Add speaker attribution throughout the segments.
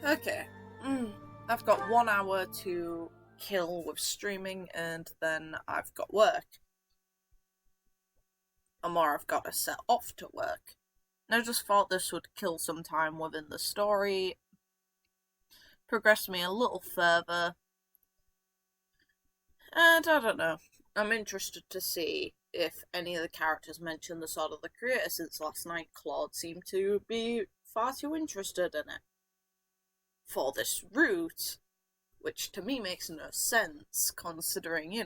Speaker 1: Okay. I've got 1 hour to kill with streaming, and then I've got work. Or I've got to set off to work. And I just thought this would kill some time within the story, progress me a little further, and I don't know. I'm interested to see if any of the characters mention the Sword of the Creator, since last night Claude seemed to be far too interested in it. For this route, which to me makes no sense, considering,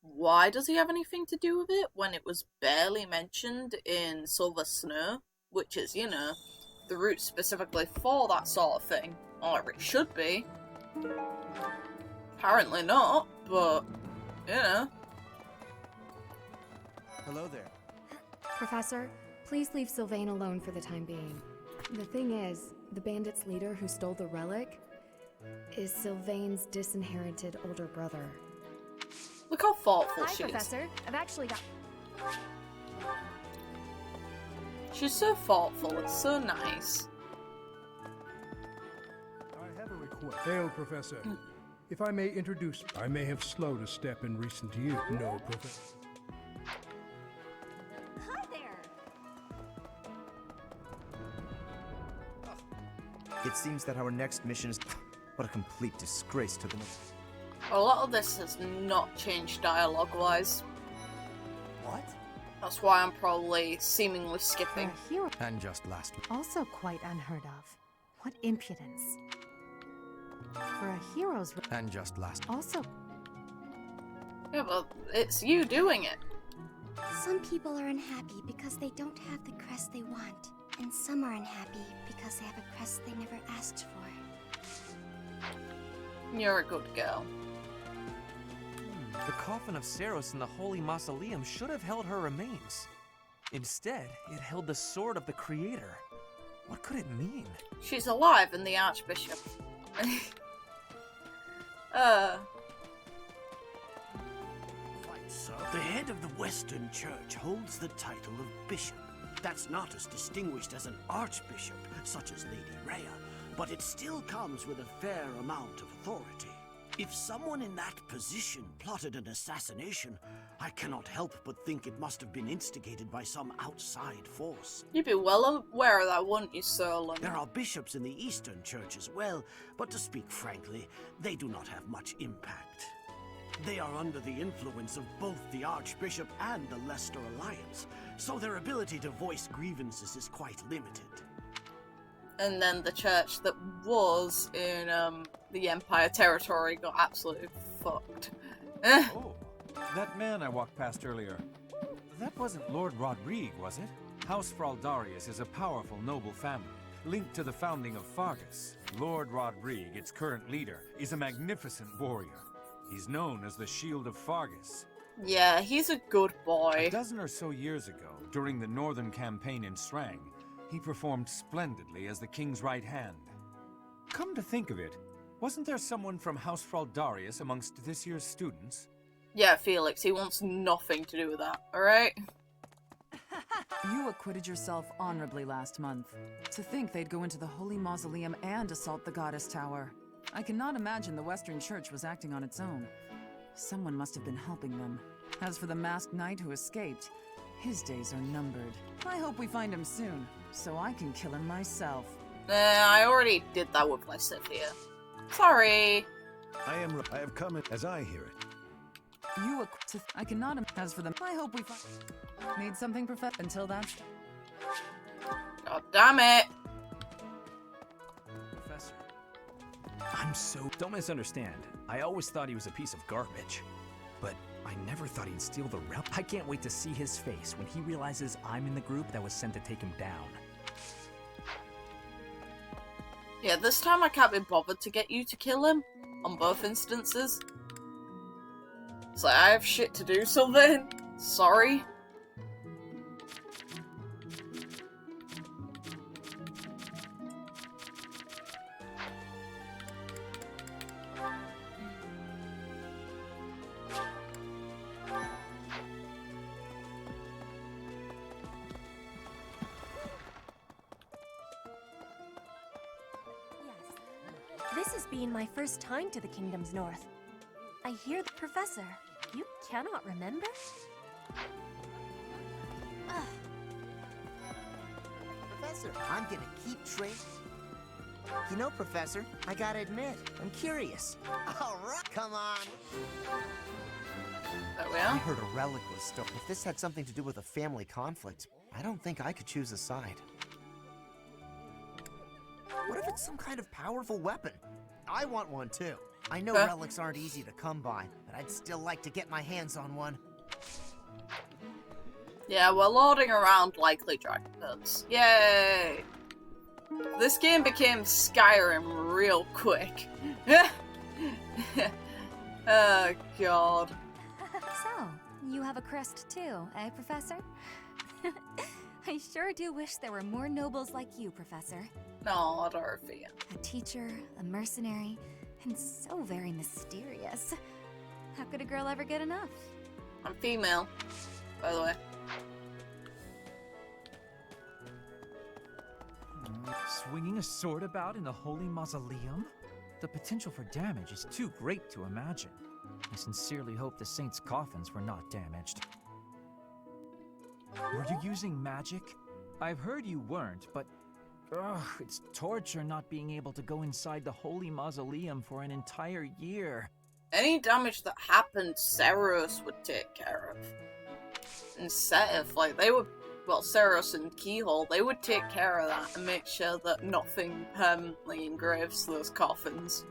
Speaker 1: why does he have anything to do with it when it was barely mentioned in Silver Snow, which is, the route specifically for that sort of thing, or it should be. Apparently not, but,
Speaker 2: Hello there.
Speaker 3: Professor, please leave Sylvain alone for the time being. The thing is, the bandit's leader who stole the relic is Sylvain's disinherited older brother.
Speaker 1: Look how thoughtful
Speaker 3: Hi,
Speaker 1: she is.
Speaker 3: Professor. I've actually got...
Speaker 1: She's so thoughtful, it's so nice.
Speaker 4: I have a request. Hail, Professor. If I may introduce, I may have slowed a step in recent years. No, Professor.
Speaker 3: Hi there!
Speaker 2: It seems that our next mission is... What a complete disgrace to the...
Speaker 1: A lot of this has not changed dialogue-wise.
Speaker 2: What?
Speaker 1: That's why I'm probably seemingly skipping.
Speaker 5: For a hero,
Speaker 2: And just last week.
Speaker 5: also quite unheard of. What impudence. For a hero's...
Speaker 2: And just last.
Speaker 5: Also...
Speaker 1: Yeah, but it's you doing it.
Speaker 6: Some people are unhappy because they don't have the crest they want, and some are unhappy because they have a crest they never asked for.
Speaker 1: You're a good girl.
Speaker 7: The coffin of Seiros in the Holy Mausoleum should have held her remains. Instead, it held the sword of the Creator. What could it mean?
Speaker 1: She's alive in the Archbishop.
Speaker 8: Quite so. The head of the Western Church holds the title of Bishop. That's not as distinguished as an Archbishop, such as Lady Rhea, but it still comes with a fair amount of authority. If someone in that position plotted an assassination, I cannot help but think it must have been instigated by some outside force.
Speaker 1: You'd be well aware of that, wouldn't you, Solon?
Speaker 8: There are bishops in the Eastern Church as well, but to speak frankly, they do not have much impact. They are under the influence of both the Archbishop and the Leicester Alliance, so their ability to voice grievances is quite limited.
Speaker 1: And then the church that was in the Empire territory got absolutely fucked.
Speaker 9: Oh, that man I walked past earlier. That wasn't Lord Rodrigue, was it? House Fraldarius is a powerful noble family, linked to the founding of Fargus. Lord Rodrigue, its current leader, is a magnificent warrior. He's known as the Shield of Fargus.
Speaker 1: Yeah, he's a good boy.
Speaker 9: A dozen or so years ago, during the Northern Campaign in Strang, he performed splendidly as the king's right hand. Come to think of it, wasn't there someone from House Fraldarius amongst this year's students?
Speaker 1: Yeah, Felix, he wants nothing to do with that, alright?
Speaker 10: You acquitted yourself honorably last month. To think they'd go into the Holy Mausoleum and assault the Goddess Tower. I cannot imagine the Western Church was acting on its own. Someone must have been helping them. As for the masked knight who escaped, his days are numbered. I hope we find him soon, so I can kill him myself.
Speaker 1: I already did that with Lysithia. Sorry.
Speaker 11: I have come as I hear it.
Speaker 10: I cannot as for them. I hope we find... Need something, Professor? Until that's...
Speaker 1: God damn it.
Speaker 12: Professor. I'm so... Don't misunderstand. I always thought he was a piece of garbage. But I never thought he'd steal the relic. I can't wait to see his face when he realizes I'm in the group that was sent to take him down.
Speaker 1: Yeah, this time I can't be bothered to get you to kill him. On both instances. It's like, I have shit to do, Sylvain. Sorry.
Speaker 13: This has been my first time to the Kingdom's North. I hear the Professor. You cannot remember?
Speaker 14: Professor, I'm gonna keep trace. You know, Professor, I gotta admit, I'm curious. All right, come on.
Speaker 1: There we are.
Speaker 14: I heard a relic was stolen. If this had something to do with a family conflict, I don't think I could choose a side. What if it's some kind of powerful weapon? I want one too. I know relics aren't easy to come by, but I'd still like to get my hands on one.
Speaker 1: Yeah, we're lording around likely dragons. Yay! This game became Skyrim real quick. Oh god.
Speaker 5: So, you have a crest too, eh, Professor? I sure do wish there were more nobles like you, Professor.
Speaker 1: No, Dorothea.
Speaker 5: A teacher, a mercenary, and so very mysterious. How could a girl ever get enough?
Speaker 1: I'm female, by the way.
Speaker 12: Swinging a sword about in the Holy Mausoleum? The potential for damage is too great to imagine. I sincerely hope the saints' coffins were not damaged. Were you using magic? I've heard you weren't, but it's torture not being able to go inside the Holy Mausoleum for an entire year.
Speaker 1: Any damage that happened, Seiros would take care of. And Sothis, like, they would, well, Seiros and Keyhole, they would take care of that and make sure that nothing permanently engraves those coffins.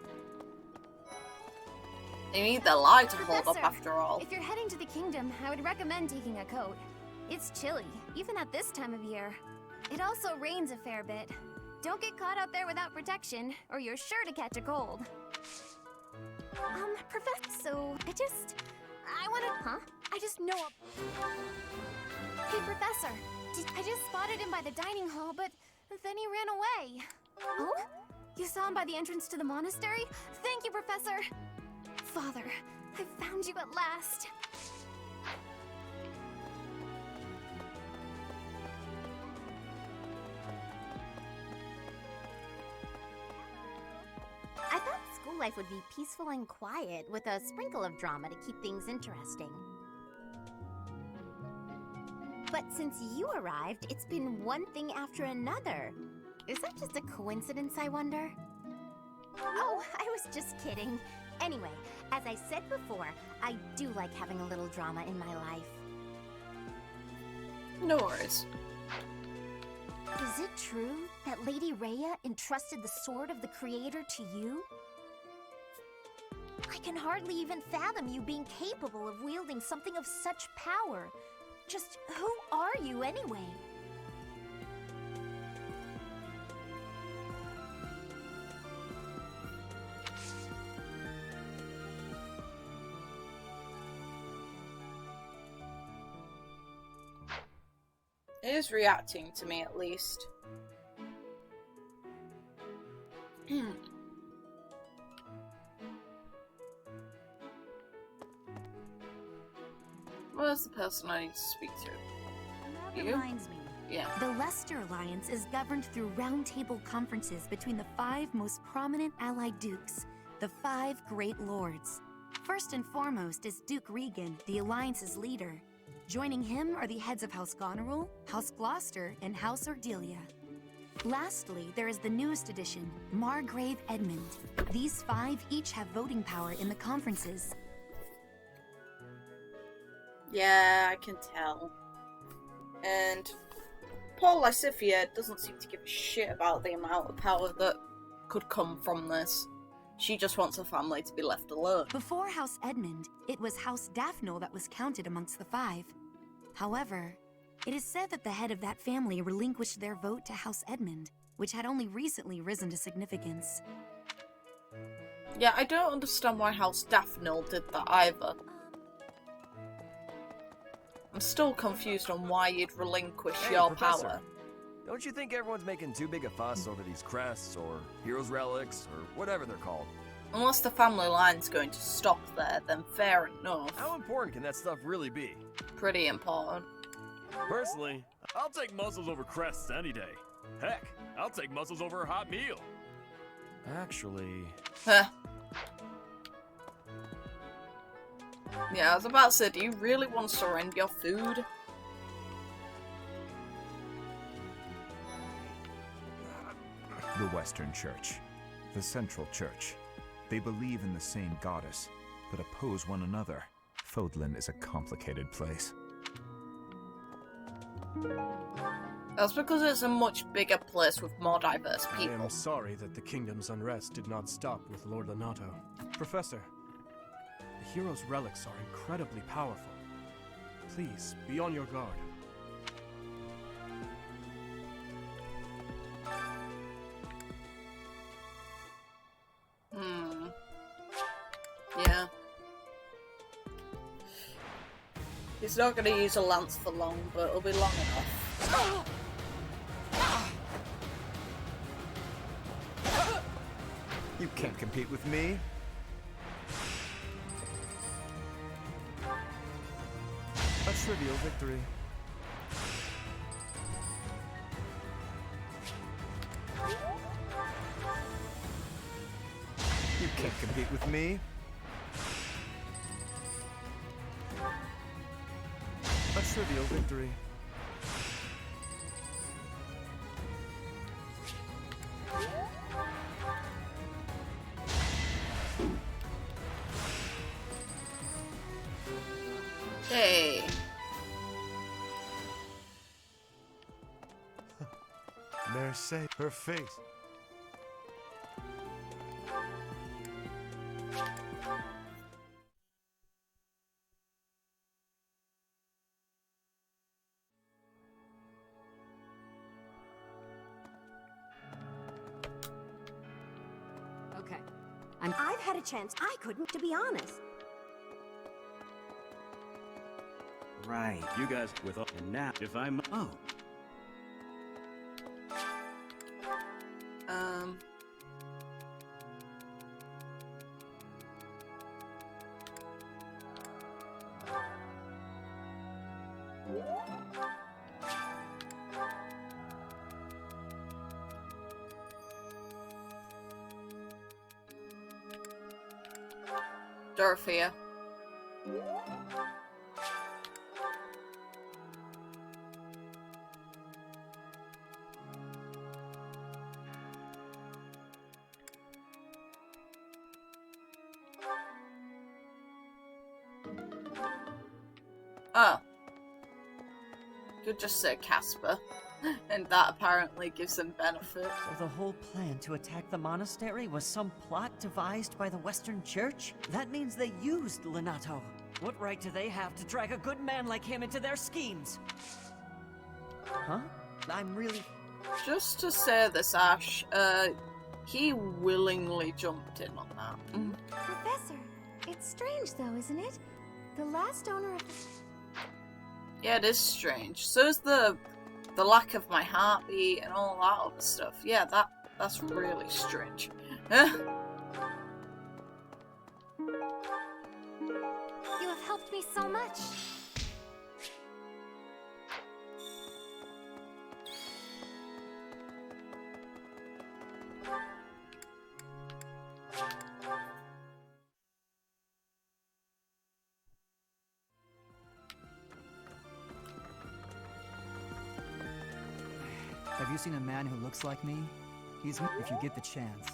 Speaker 1: They need their light to hold up after all.
Speaker 3: If you're heading to the kingdom, I would recommend taking a coat. It's chilly, even at this time of year. It also rains a fair bit. Don't get caught out there without protection, or you're sure to catch a cold. Professor, so I wanna, I just know Hey, Professor, I just spotted him by the dining hall, but then he ran away. Oh? You saw him by the entrance to the monastery? Thank you, Professor! Father, I found you at last.
Speaker 15: I thought school life would be peaceful and quiet, with a sprinkle of drama to keep things interesting. But since you arrived, it's been one thing after another. Is that just a coincidence, I wonder? Oh, I was just kidding. Anyway, as I said before, I do like having a little drama in my life.
Speaker 1: No worries.
Speaker 15: Is it true that Lady Rhea entrusted the Sword of the Creator to you? I can hardly even fathom you being capable of wielding something of such power. Just who are you anyway?
Speaker 1: It is reacting to me, at least. Where's the person I need to speak to?
Speaker 15: That reminds me.
Speaker 1: Yeah.
Speaker 5: The Leicester Alliance is governed through roundtable conferences between the 5 most prominent allied dukes, the 5 Great Lords. First and foremost is Duke Regan, the Alliance's leader. Joining him are the heads of House Goneril, House Gloucester, and House Ordelia. Lastly, there is the newest addition, Margrave Edmund. These 5 each have voting power in the conferences.
Speaker 1: Yeah, I can tell. And Paul Lysithia doesn't seem to give a shit about the amount of power that could come from this. She just wants her family to be left alone.
Speaker 5: Before House Edmund, it was House Daphne that was counted amongst the 5. However, it is said that the head of that family relinquished their vote to House Edmund, which had only recently risen to significance.
Speaker 1: Yeah, I don't understand why House Daphne did that either. I'm still confused on why you'd relinquish your
Speaker 16: Professor,
Speaker 1: power.
Speaker 16: Don't you think everyone's making too big a fuss over these crests, or heroes' relics, or whatever they're called?
Speaker 1: Unless the family line's going to stop there, then fair enough.
Speaker 16: How important can that stuff really be?
Speaker 1: Pretty important.
Speaker 17: Personally, I'll take muscles over crests any day. Heck, I'll take muscles over a hot meal.
Speaker 16: Actually...
Speaker 1: Huh. Yeah, I was about to say, do you really want to surrender your food?
Speaker 18: The Western Church. The Central Church. They believe in the same goddess, but oppose one another. Fodlan is a complicated place.
Speaker 1: That's because it's a much bigger place with more diverse
Speaker 19: I
Speaker 1: people.
Speaker 19: am sorry that the kingdom's unrest did not stop with Lord Lonato. Professor, the hero's relics are incredibly powerful. Please, be on your guard.
Speaker 1: Yeah. He's not going to use a lance for long, but it'll be long enough.
Speaker 2: You can't compete with me. A trivial victory. You can't compete with me. A trivial victory.
Speaker 1: Hey.
Speaker 11: Mercy, her face.
Speaker 20: Okay. I've had a chance. I couldn't, to be honest.
Speaker 8: Right. You guys with all... And now, if I'm... Oh.
Speaker 1: Dorothea. Oh. Could just say Casper. And that apparently gives them benefit.
Speaker 21: So the whole plan to attack the monastery was some plot devised by the Western Church? That means they used Lonato. What right do they have to drag a good man like him into their schemes? Huh? I'm really...
Speaker 1: Just to say this, Ash, he willingly jumped in on that.
Speaker 6: Professor, it's strange though, isn't it? The last owner of...
Speaker 1: Yeah, it is strange. So is the lack of my heartbeat and all that other stuff. Yeah, that's really strange.
Speaker 6: You have helped me so much.
Speaker 22: Have you seen a man who looks like me? He's if you get the chance.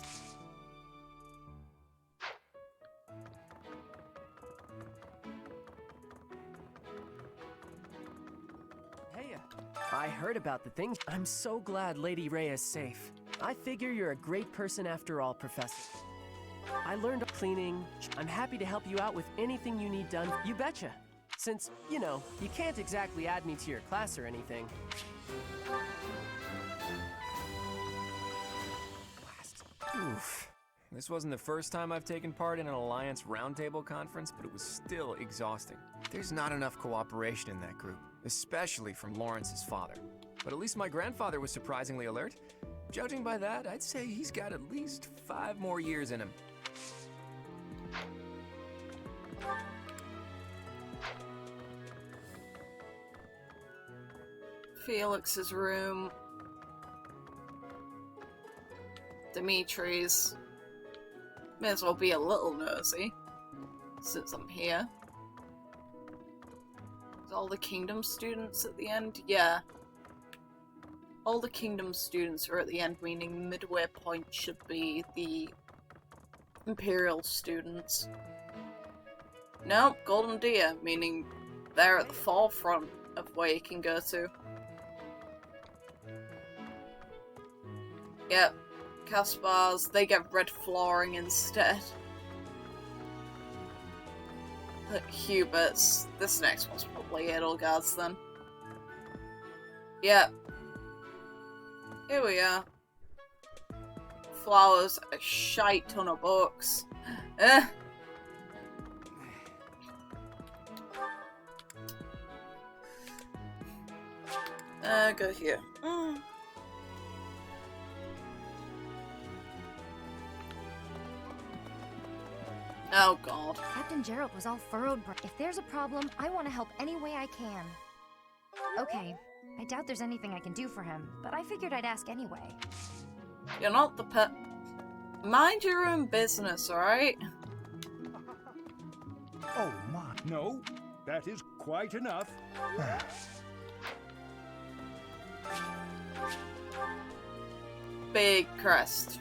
Speaker 23: Hey, I heard about the things. I'm so glad Lady Rhea is safe. I figure you're a great person after all, Professor. I learned cleaning. I'm happy to help you out with anything you need done. You betcha. Since, you know, you can't exactly add me to your class or anything.
Speaker 7: Oof. This wasn't the first time I've taken part in an Alliance Roundtable conference, but it was still exhausting. There's not enough cooperation in that group, especially from Lawrence's father. But at least my grandfather was surprisingly alert. Judging by that, I'd say he's got at least 5 more years in him.
Speaker 1: Felix's room. Dimitri's. May as well be a little nosy, since I'm here. Is all the Kingdom students at the end? Yeah. All the Kingdom students are at the end, meaning midway point should be the Imperial students. Nope, Golden Deer, meaning they're at the forefront of where you can go to. Yep, Caspars, they get red flooring instead. But Hubert's, this next one's probably Edelgard's then. Yep. Here we are. Flowers, a shite ton of books. Go here. Oh god.
Speaker 3: Captain Gerald was all furrowed. If there's a problem, I want to help any way I can. Okay, I doubt there's anything I can do for him, but I figured I'd ask anyway.
Speaker 1: You're not the pet. Mind your own business, alright?
Speaker 4: Oh my. No, that is quite enough.
Speaker 1: Big crest.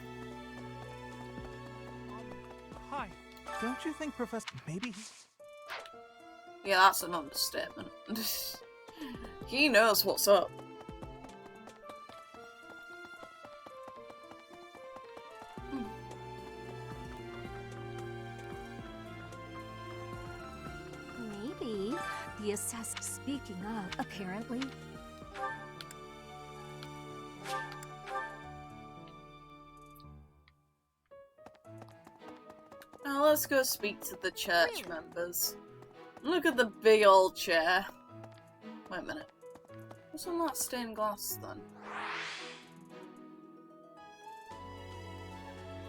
Speaker 2: Hi. Don't you think Professor... maybe he...
Speaker 1: Yeah, that's an understatement. He knows what's up.
Speaker 5: Maybe the assassin. Speaking of, apparently.
Speaker 1: Now let's go speak to the church members. Look at the big old chair. Wait a minute. What's on that stained glass then?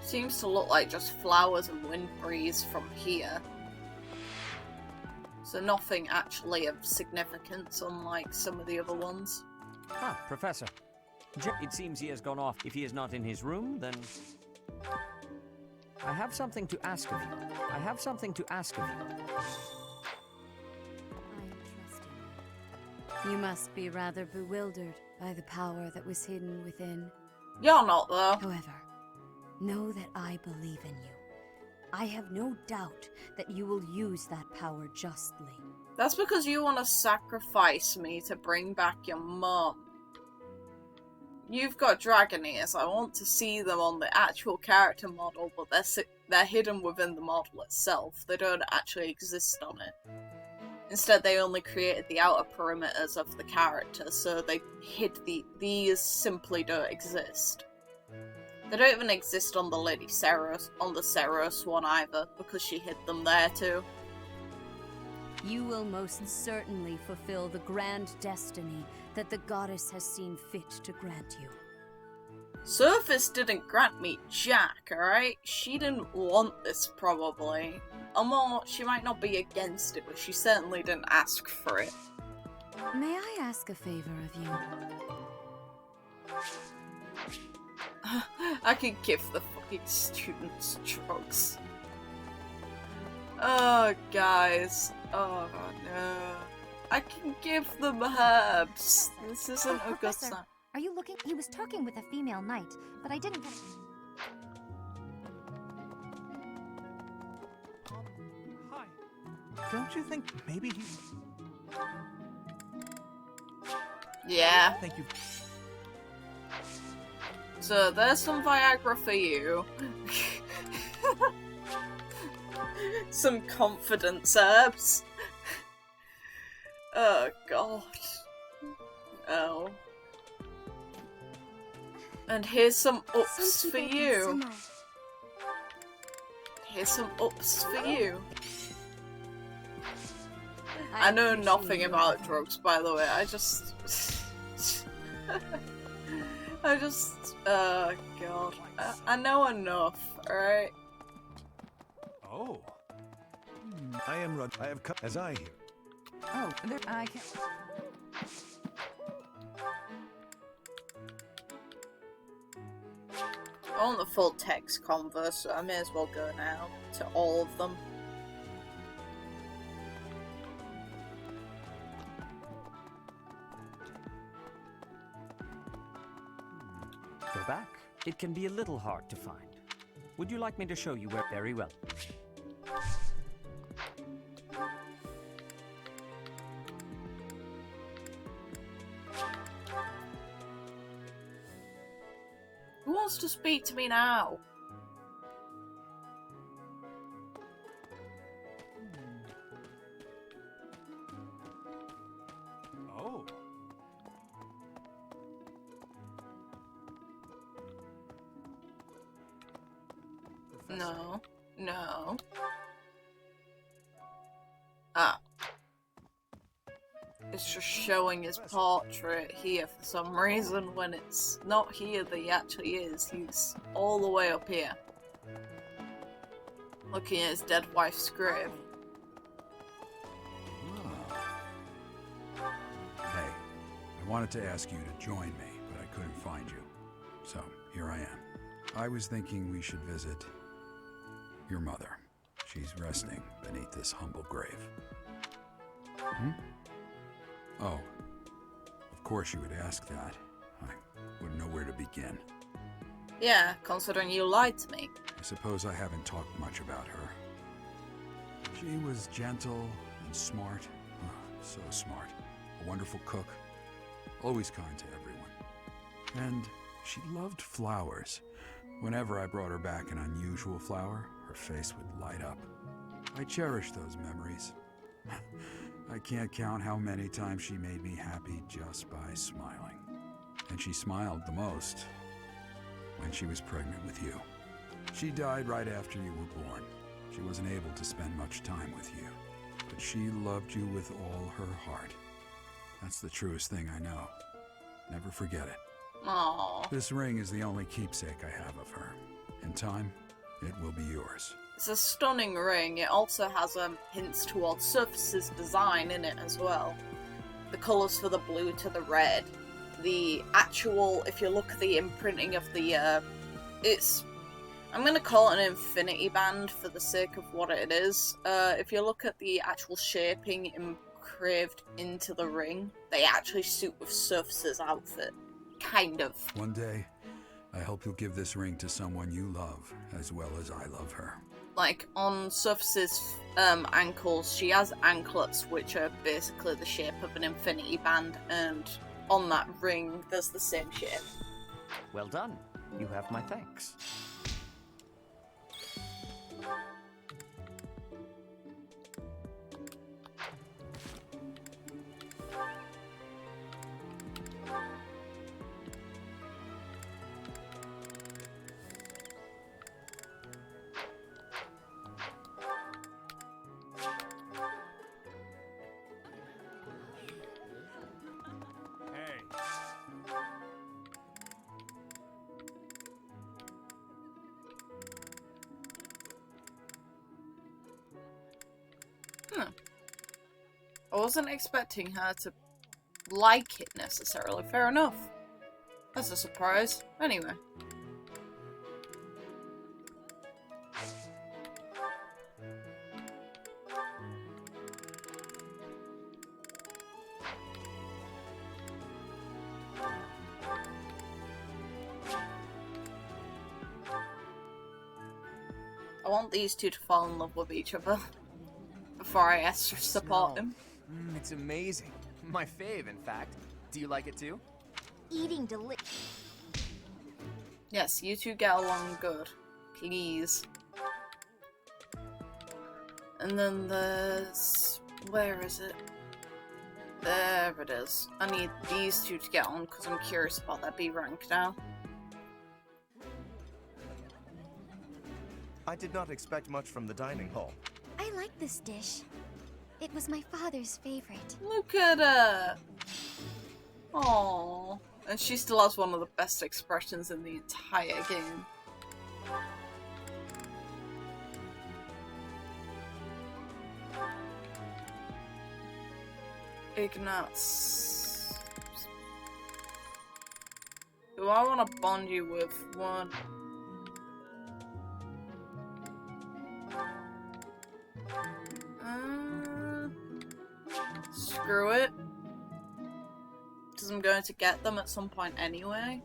Speaker 1: Seems to look like just flowers and wind breeze from here. So nothing actually of significance, unlike some of the other ones.
Speaker 9: Ah, Professor. It seems he has gone off. If he is not in his room, then... I have something to ask of you. I have something to ask of you.
Speaker 5: You must be rather bewildered by the power that was hidden within.
Speaker 1: You're not, though.
Speaker 5: However, know that I believe in you. I have no doubt that you will use that power justly.
Speaker 1: That's because you want to sacrifice me to bring back your mom. You've got dragon ears. I want to see them on the actual character model, but they're hidden within the model itself. They don't actually exist on it. Instead, they only created the outer perimeters of the character, so they hid these simply don't exist. They don't even exist on the Lady Seiros, on the Seiros one either, because she hid them there too.
Speaker 5: You will most certainly fulfill the grand destiny that the goddess has seen fit to grant you.
Speaker 1: Sothis didn't grant me Jack, alright? She didn't want this, probably. Or she might not be against it, but she certainly didn't ask for it.
Speaker 5: May I ask a favor of you?
Speaker 1: I could give the fucking students drugs. Oh, guys. Oh, no. I can give them herbs. This isn't a good
Speaker 3: Professor,
Speaker 1: sign.
Speaker 3: are you looking? He was talking with a female knight, but I didn't get...
Speaker 2: Hi. Don't you think maybe he...
Speaker 1: Yeah.
Speaker 2: Thank you.
Speaker 1: So there's some Viagra for you. Some confidence herbs. Oh god. Oh. And here's some ups for you. Here's some ups for you. I know nothing about drugs, by the way. I just... oh god. I know enough, alright?
Speaker 4: Oh. I am Rod. I have come as I hear.
Speaker 20: Oh, there, I can't...
Speaker 1: I want the full text converse, so I may as well go now to all of them.
Speaker 9: Go back. It can be a little hard to find. Would you like me to show you where? Very well.
Speaker 1: Who wants to speak to me now?
Speaker 4: Oh.
Speaker 1: No. No. Ah. It's just showing his portrait here for some reason when it's not here that he actually is. He's all the way up here. Looking at his dead wife's grave.
Speaker 10: Hey, I wanted to ask you to join me, but I couldn't find you. So, here I am. I was thinking we should visit your mother. She's resting beneath this humble grave. Oh, of course you would ask that. I wouldn't know where to begin.
Speaker 1: Yeah, considering you lied to me.
Speaker 10: I suppose I haven't talked much about her. She was gentle and smart. Oh, so smart. A wonderful cook. Always kind to everyone. And she loved flowers. Whenever I brought her back an unusual flower, her face would light up. I cherish those memories. I can't count how many times she made me happy just by smiling. And she smiled the most when she was pregnant with you. She died right after you were born. She wasn't able to spend much time with you, but she loved you with all her heart. That's the truest thing I know. Never forget it.
Speaker 1: Aww.
Speaker 10: This ring is the only keepsake I have of her. In time, it will be yours.
Speaker 1: It's a stunning ring. It also has hints towards Sothis' design in it as well. The colours for the blue to the red. The actual, if you look at the imprinting of the, I'm going to call it an infinity band for the sake of what it is. If you look at the actual shaping engraved into the ring, they actually suit with Sothis' outfit. Kind of.
Speaker 10: One day, I hope you'll give this ring to someone you love as well as I love her.
Speaker 1: Like, on Sothis' ankles, she has anklets which are basically the shape of an infinity band, and on that ring, there's the same shape.
Speaker 9: Well done. You have my thanks.
Speaker 1: I wasn't expecting her to like it necessarily. Fair enough. That's a surprise. Anyway. I want these two to fall in love with each other before I ask to support them.
Speaker 7: It's amazing. My fave, in fact. Do you like it too?
Speaker 15: Eating delicious.
Speaker 1: Yes, you two get along good. Please. And then there's... where is it? There it is. I need these two to get on because I'm curious about their B rank now.
Speaker 2: I did not expect much from the dining hall.
Speaker 6: I like this dish. It was my father's favorite.
Speaker 1: Look at her! Aww. And she still has one of the best expressions in the entire game. Ignatz. Who I want to bond you with? One. screw it. Because I'm going to get them at some point anyway.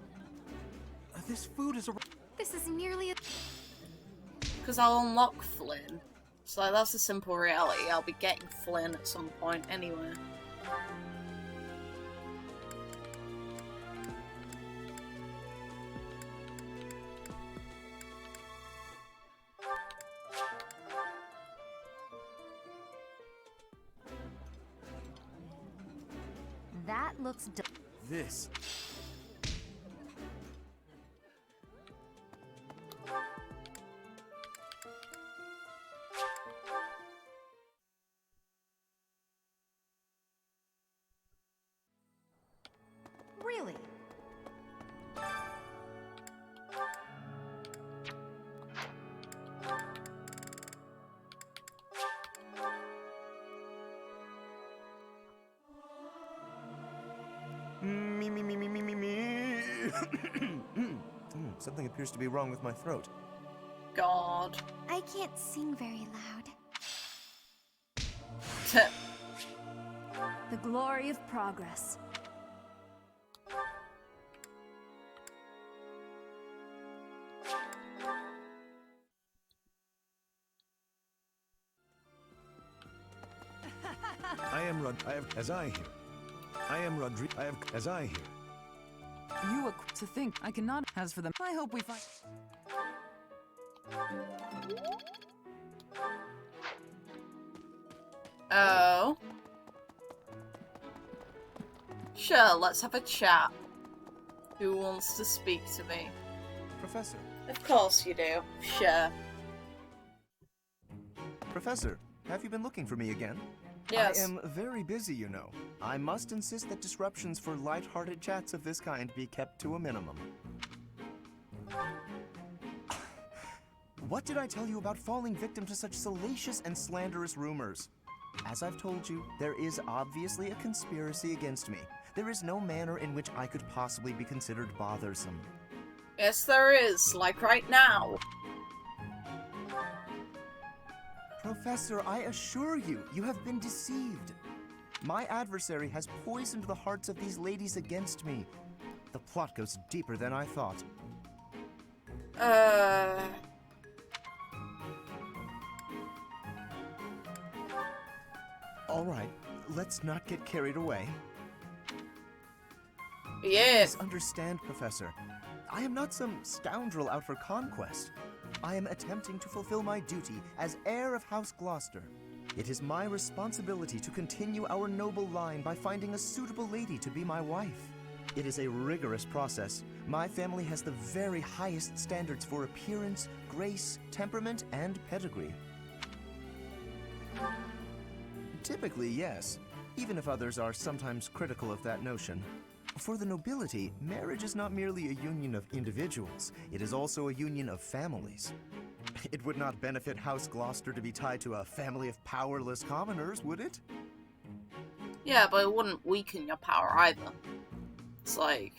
Speaker 2: This food is a...
Speaker 3: This is nearly a...
Speaker 1: Because I'll unlock Flynn. So that's a simple reality. I'll be getting Flynn at some point anyway.
Speaker 5: That looks
Speaker 2: This.
Speaker 5: Really?
Speaker 2: Me. Something appears to be wrong with my throat.
Speaker 1: God.
Speaker 6: I can't sing very loud.
Speaker 5: The glory of progress.
Speaker 4: I am as I hear. I am Rodri. As I hear.
Speaker 22: You to think I cannot. As for them, I hope we find.
Speaker 1: Oh. Sure, let's have a chat. Who wants to speak to me?
Speaker 2: Professor.
Speaker 1: Of course you do. Sure.
Speaker 2: Professor, have you been looking for me again?
Speaker 1: Yes.
Speaker 2: I am very busy, you know. I must insist that disruptions for light-hearted chats of this kind be kept to a minimum. What did I tell you about falling victim to such salacious and slanderous rumors? As I've told you, there is obviously a conspiracy against me. There is no manner in which I could possibly be considered bothersome.
Speaker 1: Yes, there is. Like right now.
Speaker 2: Professor, I assure you, you have been deceived. My adversary has poisoned the hearts of these ladies against me. The plot goes deeper than I thought. All right, let's not get carried away.
Speaker 1: Yes.
Speaker 2: Please understand, Professor. I am not some scoundrel out for conquest. I am attempting to fulfill my duty as heir of House Gloucester. It is my responsibility to continue our noble line by finding a suitable lady to be my wife. It is a rigorous process. My family has the very highest standards for appearance, grace, temperament, and pedigree. Typically, yes, even if others are sometimes critical of that notion. For the nobility, marriage is not merely a union of individuals, it is also a union of families. It would not benefit House Gloucester to be tied to a family of powerless commoners, would it?
Speaker 1: Yeah, but it wouldn't weaken your power either. It's like,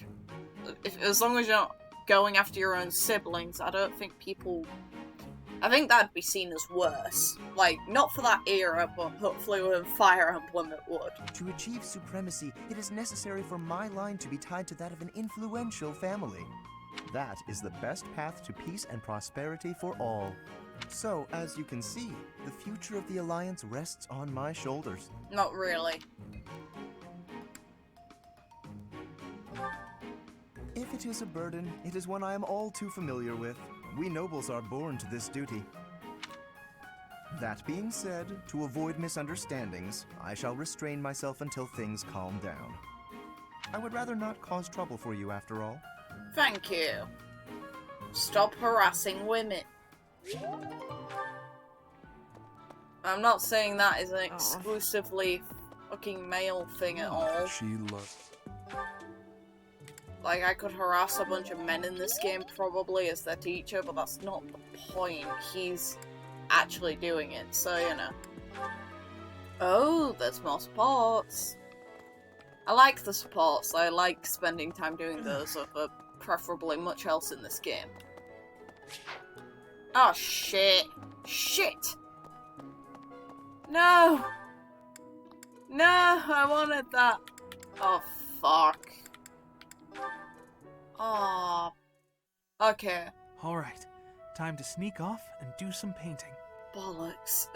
Speaker 1: as long as you're not going after your own siblings, I don't think people... I think that'd be seen as worse. Like, not for that era, but hopefully with Fire Emblem it would.
Speaker 2: To achieve supremacy, it is necessary for my line to be tied to that of an influential family. That is the best path to peace and prosperity for all. So, as you can see, the future of the Alliance rests on my shoulders.
Speaker 1: Not really.
Speaker 2: If it is a burden, it is one I am all too familiar with. We nobles are born to this duty. That being said, to avoid misunderstandings, I shall restrain myself until things calm down. I would rather not cause trouble for you after all.
Speaker 1: Thank you. Stop harassing women. I'm not saying that is an exclusively fucking male thing at all.
Speaker 10: She looked.
Speaker 1: Like, I could harass a bunch of men in this game, probably, as their teacher, but that's not the point. He's actually doing it, so, you know. Oh, there's more supports. I like the supports. I like spending time doing those over preferably much else in this game. Oh, shit. Shit! No! No, I wanted that. Oh, fuck. Oh. Okay.
Speaker 12: Alright, time to sneak off and do some painting.
Speaker 1: Bollocks.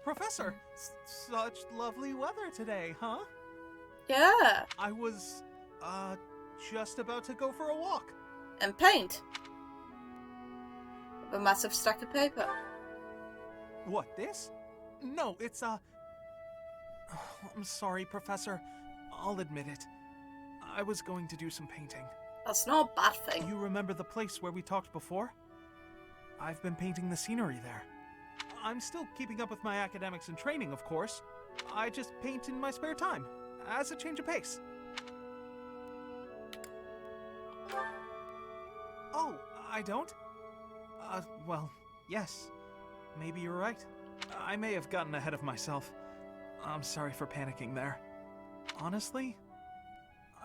Speaker 12: Professor, such lovely weather today, huh?
Speaker 1: Yeah.
Speaker 12: I was, just about to go for a walk.
Speaker 1: And paint. A massive stack of paper.
Speaker 12: What, this? No, it's, I'm sorry, Professor. I'll admit it. I was going to do some painting.
Speaker 1: That's not a bad thing.
Speaker 12: You remember the place where we talked before? I've been painting the scenery there. I'm still keeping up with my academics and training, of course. I just paint in my spare time, as a change of pace. Oh, I don't? Well, yes. Maybe you're right. I may have gotten ahead of myself. I'm sorry for panicking there. Honestly,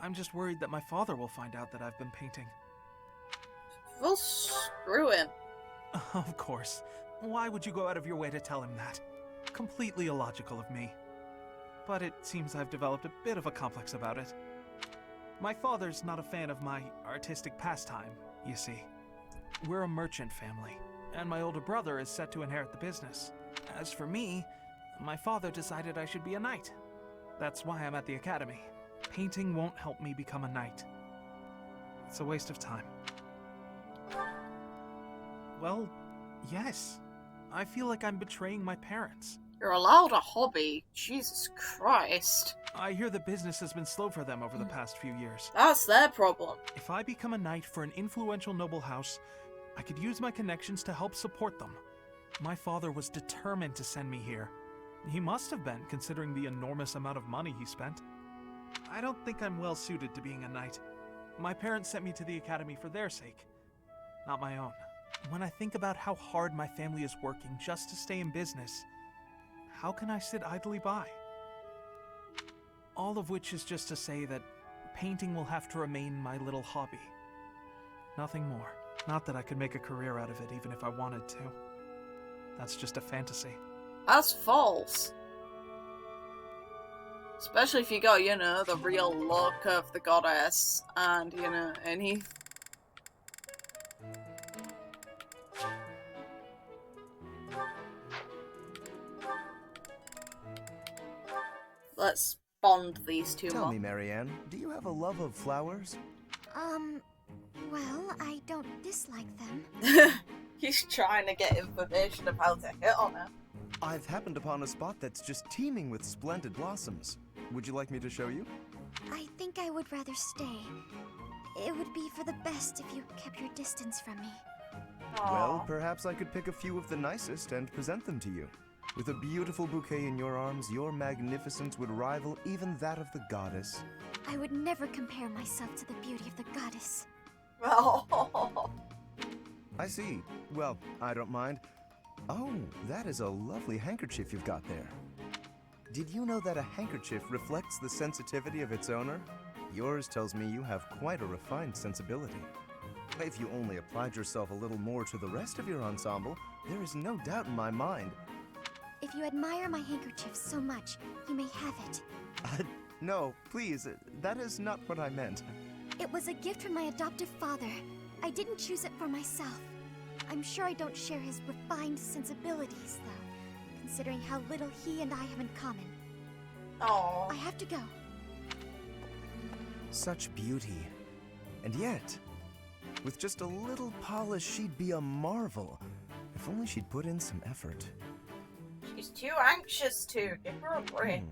Speaker 12: I'm just worried that my father will find out that I've been painting.
Speaker 1: Well, screw him.
Speaker 12: Of course. Why would you go out of your way to tell him that? Completely illogical of me. But it seems I've developed a bit of a complex about it. My father's not a fan of my artistic pastime, you see. We're a merchant family, and my older brother is set to inherit the business. As for me, my father decided I should be a knight. That's why I'm at the academy. Painting won't help me become a knight. It's a waste of time. Well, yes. I feel like I'm betraying my parents.
Speaker 1: You're allowed a hobby. Jesus Christ.
Speaker 12: I hear the business has been slow for them over the past few years.
Speaker 1: That's their problem.
Speaker 12: If I become a knight for an influential noble house, I could use my connections to help support them. My father was determined to send me here. He must have been, considering the enormous amount of money he spent. I don't think I'm well suited to being a knight. My parents sent me to the academy for their sake, not my own. When I think about how hard my family is working just to stay in business, how can I sit idly by? All of which is just to say that painting will have to remain my little hobby. Nothing more. Not that I could make a career out of it even if I wanted to. That's just a fantasy.
Speaker 1: That's false. Especially if you got, you know, the real look of the goddess and, you know, any... Let's bond these two more.
Speaker 2: Tell me, Marianne, do you have a love of flowers?
Speaker 6: Well, I don't dislike them.
Speaker 1: He's trying to get information of how to hit on her.
Speaker 2: I've happened upon a spot that's just teeming with splendid blossoms. Would you like me to show you?
Speaker 6: I think I would rather stay. It would be for the best if you kept your distance from me.
Speaker 2: Well, perhaps I could pick a few of the nicest and present them to you. With a beautiful bouquet in your arms, your magnificence would rival even that of the goddess.
Speaker 6: I would never compare myself to the beauty of the goddess.
Speaker 1: Oh.
Speaker 2: I see. Well, I don't mind. Oh, that is a lovely handkerchief you've got there. Did you know that a handkerchief reflects the sensitivity of its owner? Yours tells me you have quite a refined sensibility. If you only applied yourself a little more to the rest of your ensemble, there is no doubt in my mind.
Speaker 6: If you admire my handkerchief so much, you may have it.
Speaker 2: No, please, that is not what I meant.
Speaker 6: It was a gift from my adoptive father. I didn't choose it for myself. I'm sure I don't share his refined sensibilities, though, considering how little he and I have in common.
Speaker 1: Oh.
Speaker 6: I have to go.
Speaker 2: Such beauty. And yet, with just a little polish, she'd be a marvel. If only she'd put in some effort.
Speaker 1: She's too anxious to. Give her a break.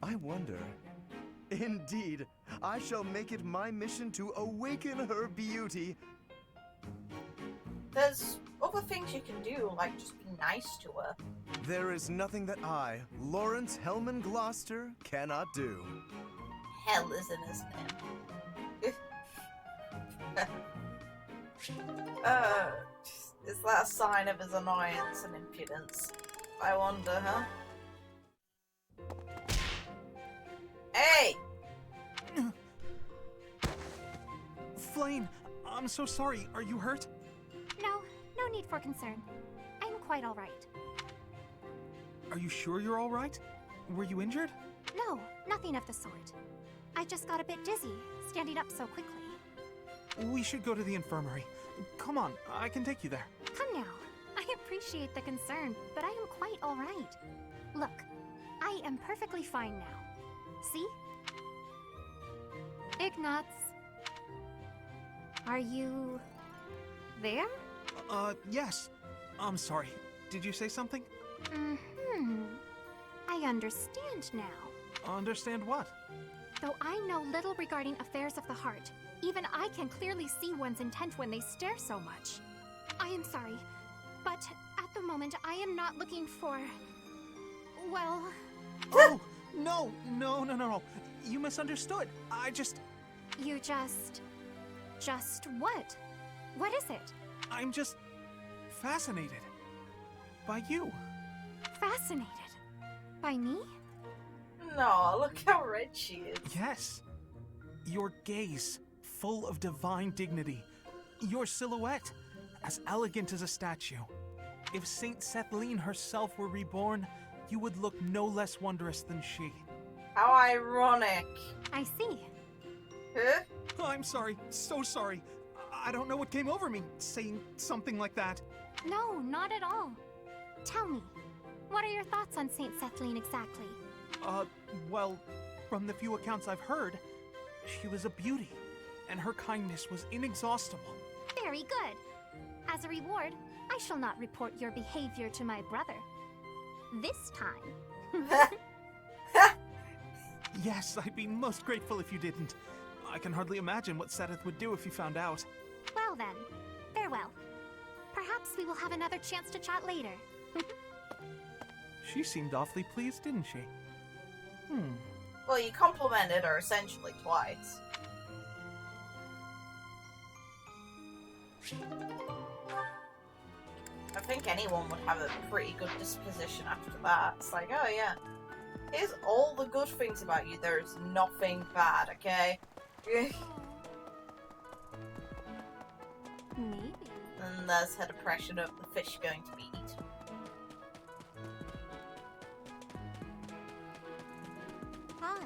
Speaker 2: I wonder. Indeed, I shall make it my mission to awaken her beauty.
Speaker 1: There's other things you can do, like just be nice to her.
Speaker 2: There is nothing that I, Lawrence Hellman Gloucester, cannot do.
Speaker 1: Hell is in his name. Is that a sign of his annoyance and impudence? I wonder, huh? Hey!
Speaker 12: Flame, I'm so sorry. Are you hurt?
Speaker 3: No, no need for concern. I'm quite all right.
Speaker 12: Are you sure you're all right? Were you injured?
Speaker 6: No, nothing of the sort. I just got a bit dizzy, standing up so quickly.
Speaker 12: We should go to the infirmary. Come on, I can take you there.
Speaker 6: Come now. I appreciate the concern, but I am quite all right. Look, I am perfectly fine now. See? Ignatz. Are you... there?
Speaker 12: Yes. I'm sorry. Did you say something?
Speaker 6: Mm-hmm. I understand now.
Speaker 12: Understand what?
Speaker 6: Though I know little regarding affairs of the heart, even I can clearly see one's intent when they stare so much. I am sorry, but at the moment I am not looking for... well...
Speaker 12: Oh! No! You misunderstood.
Speaker 6: You just what? What is it?
Speaker 12: I'm just... fascinated. By you.
Speaker 6: Fascinated? By me?
Speaker 1: No, look how red she is.
Speaker 12: Yes. Your gaze, full of divine dignity. Your silhouette, as elegant as a statue. If Saint Sethlene herself were reborn, you would look no less wondrous than she.
Speaker 1: How ironic.
Speaker 6: I see.
Speaker 1: Huh?
Speaker 12: Oh, I'm sorry. So sorry. I don't know what came over me, saying something like that.
Speaker 6: No, not at all. Tell me, what are your thoughts on Saint Sethlene exactly?
Speaker 12: Well, from the few accounts I've heard, she was a beauty, and her kindness was inexhaustible.
Speaker 6: Very good. As a reward, I shall not report your behavior to my brother. This time.
Speaker 12: Yes, I'd be most grateful if you didn't. I can hardly imagine what Sethith would do if he found out.
Speaker 6: Well then, farewell. Perhaps we will have another chance to chat later.
Speaker 12: She seemed awfully pleased, didn't she?
Speaker 1: Well, you complimented her essentially twice. I think anyone would have a pretty good disposition after that. It's like, oh yeah, here's all the good things about you. There's nothing bad, okay?
Speaker 6: Maybe.
Speaker 1: And there's her depression of the fish going to be eaten.
Speaker 5: Hi.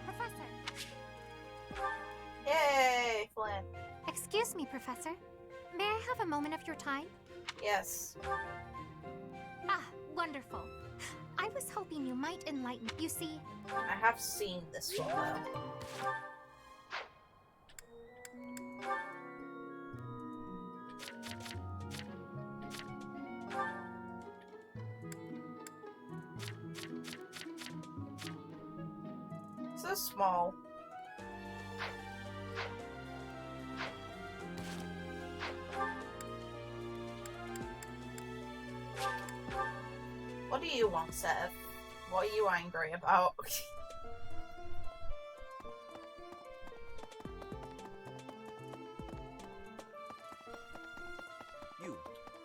Speaker 6: Professor!
Speaker 1: Yay, Flynn.
Speaker 6: Excuse me, Professor. May I have a moment of your time?
Speaker 1: Yes.
Speaker 6: Ah, wonderful. I was hoping you might enlighten. You see...
Speaker 1: I have seen this one, though. So small. What do you want, Seth? What are you angry about?
Speaker 9: You.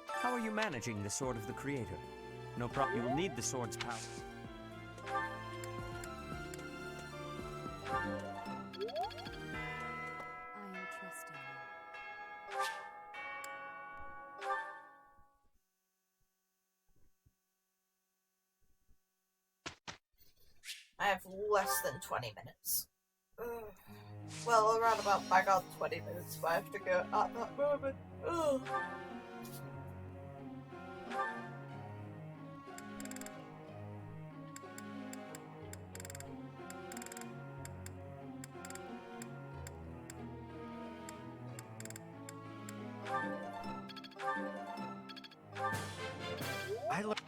Speaker 9: How are you managing the Sword of the Creator? No problem. You will need the sword's power.
Speaker 5: I am trusting you.
Speaker 1: I have less than 20 minutes. Ugh. Well, around about I got 20 minutes, but I have to go at that moment. Ugh.
Speaker 9: I learned.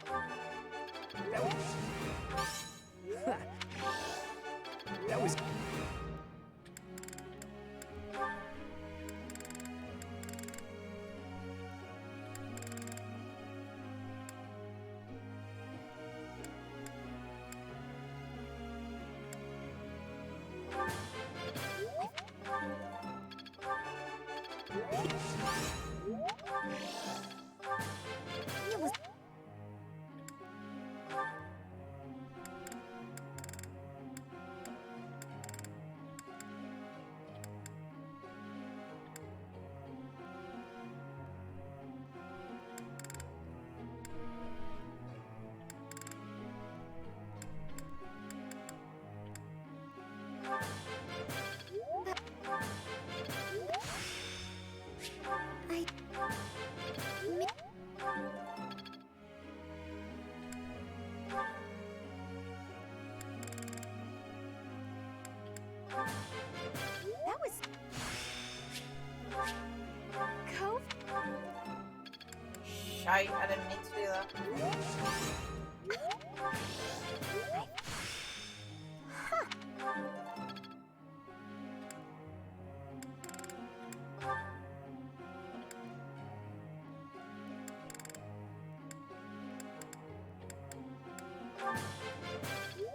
Speaker 9: That was.
Speaker 6: Cove?
Speaker 1: Shite, I didn't mean to do that.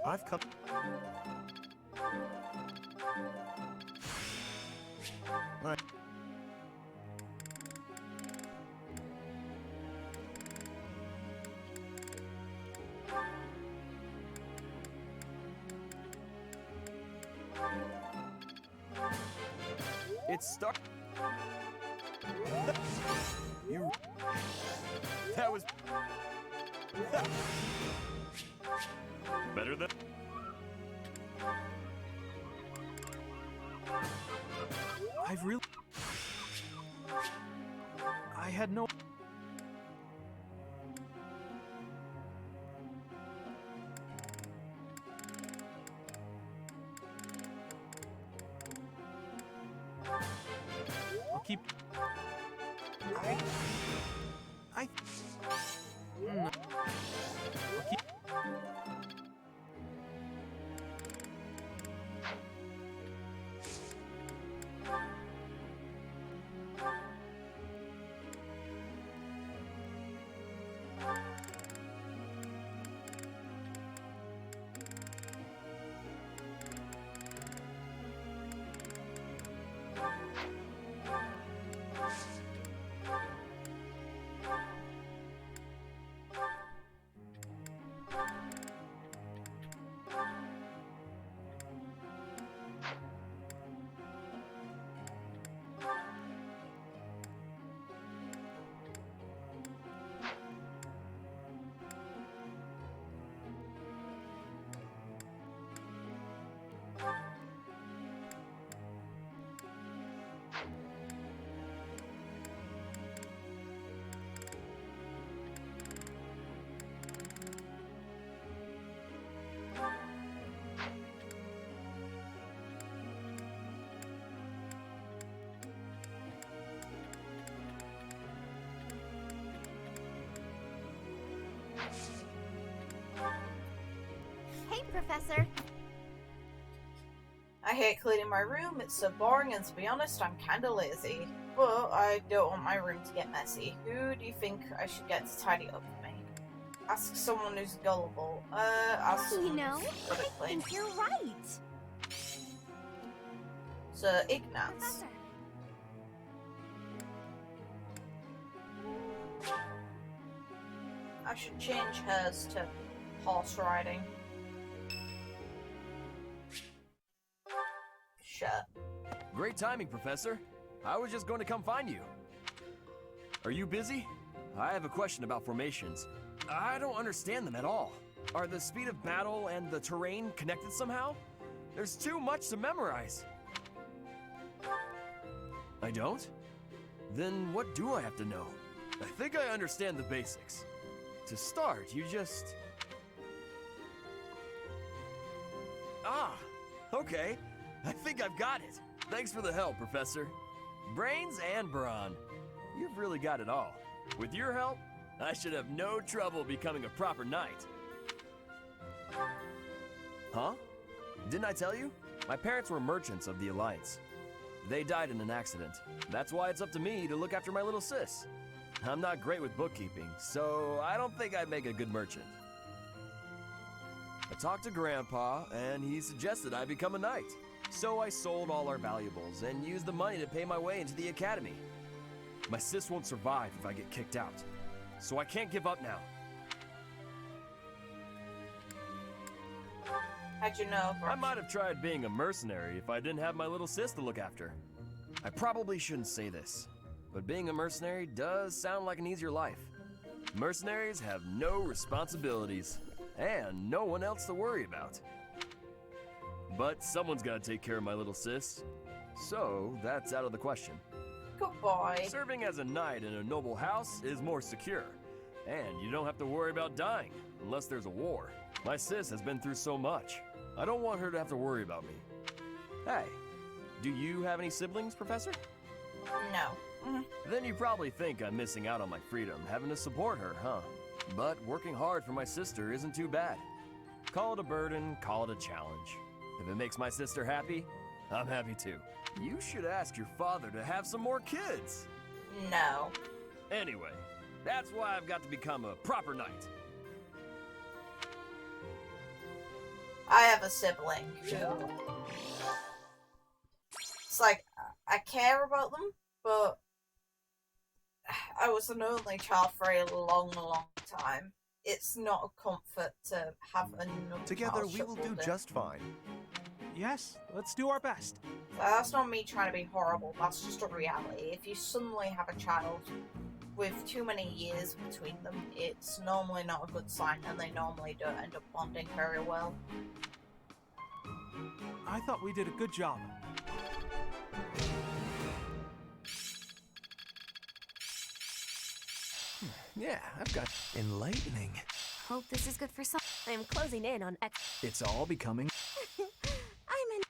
Speaker 11: I've come. Right.
Speaker 16: It's stuck. You. That was. Better than.
Speaker 12: I've really... I had no... I'll keep... I... No. I'll keep...
Speaker 15: Hey, Professor.
Speaker 1: I hate cleaning my room, it's so boring, and to be honest, I'm kinda lazy. But I don't want my room to get messy. Who do you think I should get to tidy up for me? Ask someone who's gullible. Ask someone
Speaker 15: You know,
Speaker 1: who's good at
Speaker 15: I
Speaker 1: cleaning.
Speaker 15: think you're right.
Speaker 1: Sir Ignatz.
Speaker 15: Professor.
Speaker 1: I should change hers to horse riding. Shut.
Speaker 16: Great timing, Professor. I was just going to come find you. Are you busy? I have a question about formations. I don't understand them at all. Are the speed of battle and the terrain connected somehow? There's too much to memorize. I don't? Then what do I have to know? I think I understand the basics. To start, you just... Ah, okay. I think I've got it. Thanks for the help, Professor. Brains and brawn. You've really got it all. With your help, I should have no trouble becoming a proper knight. Huh? Didn't I tell you? My parents were merchants of the Alliance. They died in an accident. That's why it's up to me to look after my little sis. I'm not great with bookkeeping, so I don't think I'd make a good merchant. I talked to Grandpa, and he suggested I become a knight. So I sold all our valuables and used the money to pay my way into the academy. My sis won't survive if I get kicked out, so I can't give up now.
Speaker 1: How'd you know?
Speaker 16: I might have tried being a mercenary if I didn't have my little sis to look after. I probably shouldn't say this, but being a mercenary does sound like an easier life. Mercenaries have no responsibilities, and no one else to worry about. But someone's gotta take care of my little sis, so that's out of the question.
Speaker 1: Good boy.
Speaker 16: Serving as a knight in a noble house is more secure, and you don't have to worry about dying unless there's a war. My sis has been through so much. I don't want her to have to worry about me. Hey, do you have any siblings, Professor?
Speaker 1: No.
Speaker 16: Then you probably think I'm missing out on my freedom, having to support her, huh? But working hard for my sister isn't too bad. Call it a burden, call it a challenge. If it makes my sister happy, I'm happy too. You should ask your father to have some more kids.
Speaker 1: No.
Speaker 16: Anyway, that's why I've got to become a proper knight.
Speaker 1: I have a sibling who... It's like, I care about them, but I was an only child for a long time. It's not a comfort to have another
Speaker 2: Together
Speaker 1: child
Speaker 2: we will do
Speaker 1: shuffled in.
Speaker 2: just fine.
Speaker 12: Yes, let's do our best.
Speaker 1: That's not me trying to be horrible, that's just a reality. If you suddenly have a child with too many years between them, it's normally not a good sign, and they normally don't end up bonding very well.
Speaker 12: I thought we did a good job.
Speaker 7: Yeah, I've got enlightening.
Speaker 3: Hope this is good for some.
Speaker 15: I'm closing in on X.
Speaker 4: It's all becoming...
Speaker 15: I'm in.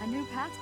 Speaker 5: A new path.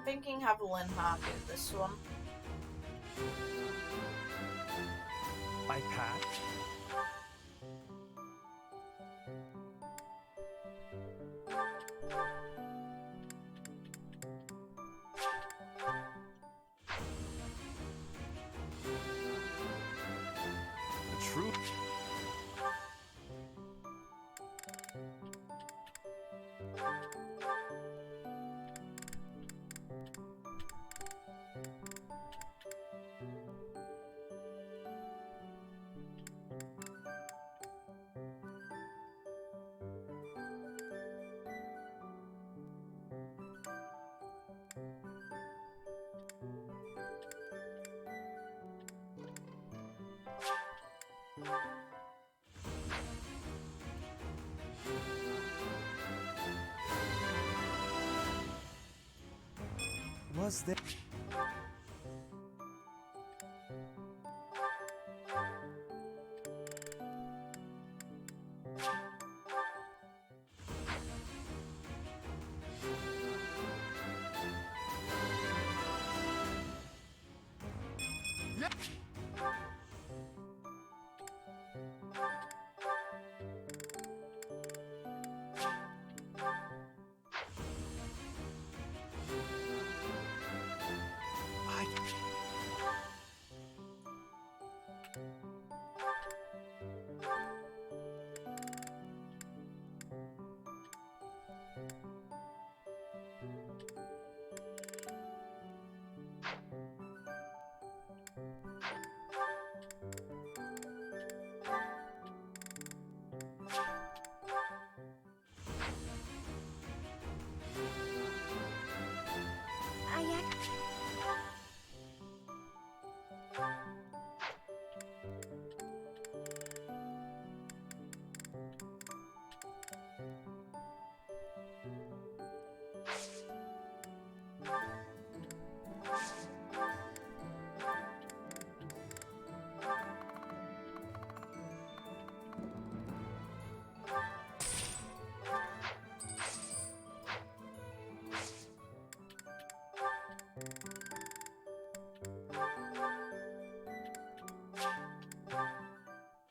Speaker 1: Thinking have Linhardt do this one.
Speaker 19: I pass.
Speaker 16: A true.
Speaker 2: Was there...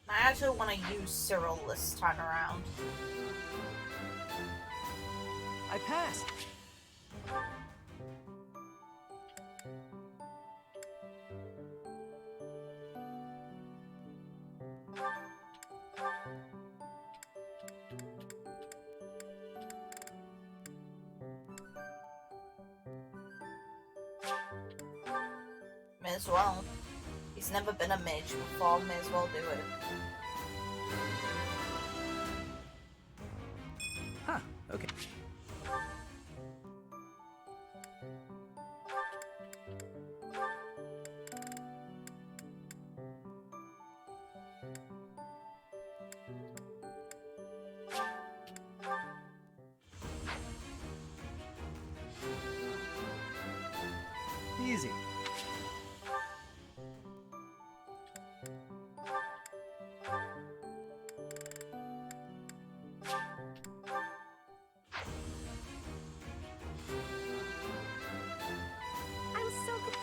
Speaker 1: I actually want to use Cyril this time around.
Speaker 23: I passed.
Speaker 1: May as well. He's never been a mage before, may as well do it.
Speaker 9: Huh, okay.
Speaker 19: Easy.
Speaker 6: I'm so good.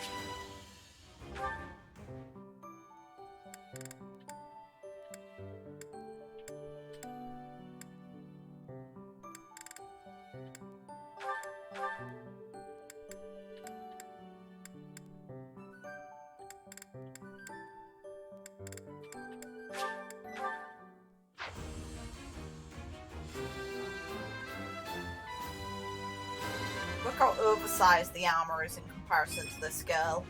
Speaker 1: Look how oversized the armor is in comparison to this girl.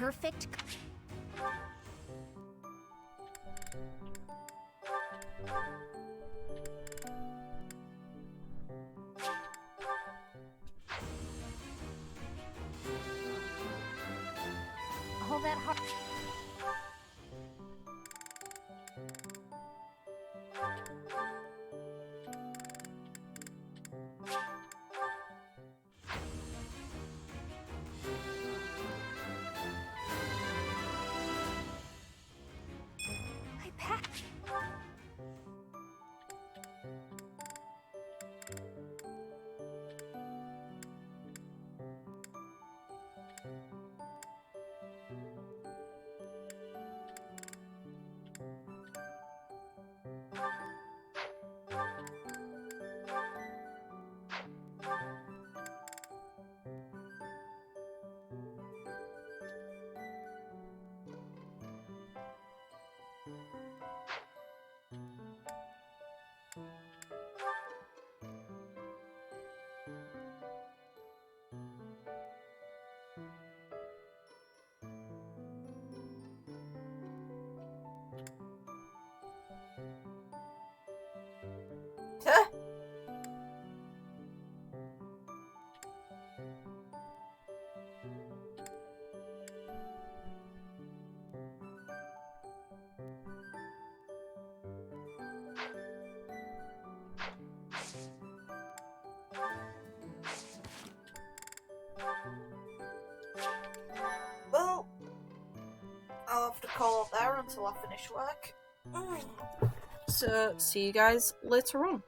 Speaker 15: perfect... All that hard...
Speaker 1: Well, I'll have to call up there until I finish work. So, see you guys later on.